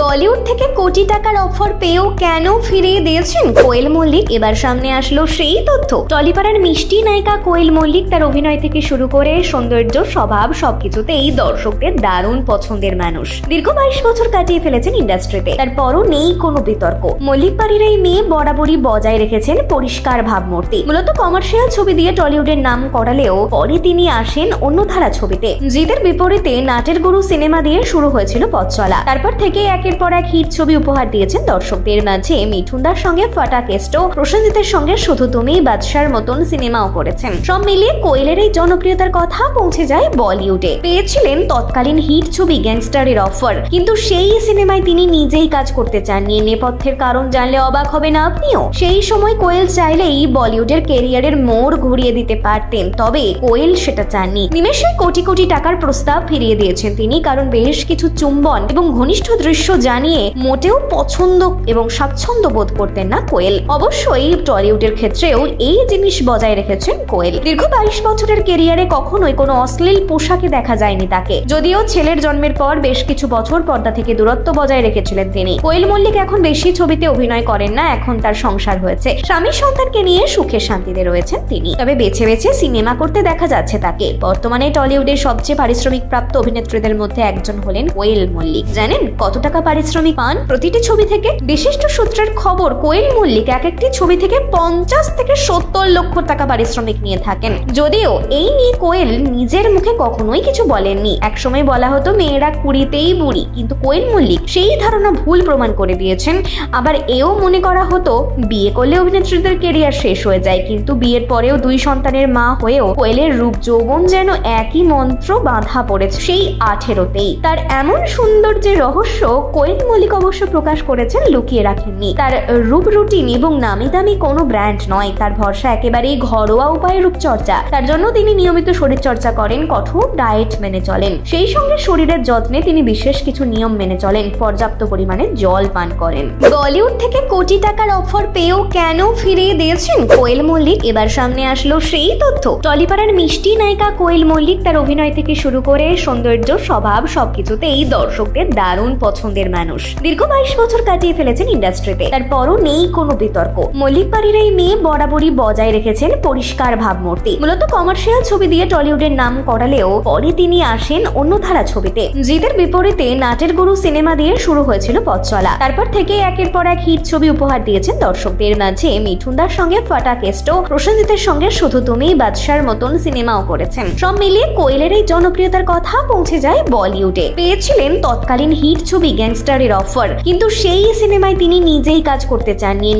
বলিউড থেকে কোটি টাকার অফার পেয়েও কেন ফিরিয়ে দিয়েছেন কোয়েল মল্লিক? এবার সামনে আসলো সেই তথ্য। টলিপাড়ার মিষ্টি নায়িকা কোয়েল মল্লিক তার অভিনয় থেকে শুরু করে সৌন্দর্য, স্বভাব সবকিছুতেই দর্শকদের দারুণ পছন্দের মানুষ। দীর্ঘ 22 বছর কাটিয়ে ফেলেছেন ইন্ডাস্ট্রিতে, তারপরও নেই কোনো বিতর্ক। মল্লিক বাড়ির এই মেয়ে বরাবরই বজায় রেখেছেন পরিষ্কার ভাবমূর্তি। মূলত কমার্শিয়াল ছবি দিয়ে টলিউডের নাম করালেও পরে তিনি আসেন অন্য ধারা ছবিতে। জিতের বিপরীতে নাটের গুরু সিনেমা দিয়ে শুরু হয়েছিল পথ চলা। তারপর থেকে একের পর এক হিট ছবি উপহার দিয়েছেন দর্শকদের মাঝে। মিঠুনদার সঙ্গে ফাটা কেষ্ট, প্রসেনজিতের সঙ্গে শুধু তুমি, বাদশার মতন সিনেমাও করেছেন। সব মিলিয়ে কোয়েলের এই জনপ্রিয়তার কথা পৌঁছে যায় বলিউডে। পেয়েছিলেন তৎকালীন হিট ছবি গ্যাংস্টারের অফার, কিন্তু সেই সিনেমায় তিনি নিজেই কাজ করতে চাননি। নেপথ্যের কারণ জানলে অবাক হবে না আপনিও। সেই সময় কোয়েল চাইলেই বলিউডের ক্যারিয়ারের মোড় ঘুরিয়ে দিতে পারতেন, তবে কোয়েল সেটা চাননি। নিমেষে কোটি কোটি টাকার প্রস্তাব ফিরিয়ে দিয়েছেন তিনি, কারণ বেশ কিছু চুম্বন এবং ঘনিষ্ঠ দৃশ্য জানিয়ে মোটেও পছন্দ এবং স্বাচ্ছন্দ্য বোধ করতেন না কোয়েল। অবশ্যই টলিউডের ক্ষেত্রেও এই জিনিস বজায় রেখেছেন কোয়েল। দীর্ঘ 22 বছরের ক্যারিয়ারে কখনোই কোনো অশ্লীল পোশাকে দেখা যায়নি তাকে। যদিও ছেলের জন্মের পর বেশ কিছু বছর পর্দা থেকে দূরত্ব বজায় রেখেছিলেন তিনি। কোয়েল মল্লিক এখন বেশি ছবিতে অভিনয় করেন না, এখন তার সংসার হয়েছে। স্বামী সন্তানকে নিয়ে সুখে শান্তিতে রয়েছেন তিনি। তবে বেছে বেছে সিনেমা করতে দেখা যাচ্ছে তাকে। বর্তমানে টলিউডের সবচেয়ে পারিশ্রমিক প্রাপ্ত অভিনেত্রীদের মধ্যে একজন হলেন কোয়েল মল্লিক। জানেন কত টাকা পারিশ্রমিক পান প্রতিটি ছবি থেকে? বিশিষ্ট সূত্রের খবর, কোয়েল মল্লিক এক একটি ছবি থেকে 50 থেকে 70 লক্ষ টাকা পারিশ্রমিক নিয়ে থাকেন। যদিও এই নিয়ে কোয়েল নিজের মুখে কখনোই কিছু বলেননি। একসময় বলা হতো মেয়েরা 20তেই বুড়ি, কিন্তু কোয়েল মল্লিক সেই ধারণা ভুল প্রমাণ করে দিয়েছেন। আবার এও মনে করা হতো বিয়ে করলে অভিনেত্রীদের ক্যারিয়ার শেষ হয়ে যায়, কিন্তু বিয়ের পরেও 2 সন্তানের মা হয়েও কোয়েলের রূপ যৌবন যেন একই মন্ত্র বাঁধা পড়েছে সেই 18তেই। তার এমন সৌন্দর্যের রহস্য কোয়েল মল্লিক অবশ্য প্রকাশ করেছেন, লুকিয়ে রাখেননি। তার রূপ রুটিন এবং নামি দামি কোনো ব্র্যান্ড নয়, তার ভরসা একেবারেই ঘরোয়া উপায়ে রূপচর্চা। তার জন্য তিনি নিয়মিত শরীর চর্চা করেন, কঠোর ডায়েট মেনে চলেন। সেই সঙ্গে শরীরের যত্নে তিনি বিশেষ কিছু নিয়ম মেনে চলেন, পর্যাপ্ত পরিমাণে জল পান করেন। বলিউড থেকে কোটি টাকার অফার পেয়েও কেন ফিরিয়ে দিয়েছেন কোয়েল মল্লিক? এবার সামনে আসলো সেই তথ্য। টলিপাড়ার মিষ্টি নায়িকা কোয়েল মল্লিক তার অভিনয় থেকে শুরু করে সৌন্দর্য, স্বভাব সবকিছুতেই দর্শকদের দারুণ পছন্দের মানুষ। দীর্ঘ 22 বছর কাটিয়ে ফেলেছেন ইন্ডাস্ট্রিতে, তারপরও নেই কোনো বিতর্ক। মল্লিক বাড়ির এই মেয়ে বরাবরই বজায় রেখেছেন পরিষ্কার ভাবমূর্তি। মূলত কমার্শিয়াল ছবি দিয়ে টলিউডের নাম করালেও পরে তিনি আসেন অন্য ধারা ছবিতে। জিতের বিপরীতে নাটের গুরু সিনেমা দিয়ে শুরু হয়েছিল পথ চলা। তারপর থেকে একের পর এক হিট ছবি উপহার দিয়েছেন দর্শকদের মাঝে। মিঠুনদার সঙ্গে ফাটা কেষ্ট, প্রসেনজিতের সঙ্গে শুধু তুমি, বাদশার মতন সিনেমাও করেছেন। সব মিলিয়ে কোয়েলের এই জনপ্রিয়তার কথা পৌঁছে যায় বলিউডে। পেয়েছিলেন তৎকালীন হিট ছবি গ্যাংস্টারের অফার, কিন্তু সেই সিনেমায় তিনি নিজেই কাজ করতে চাননি।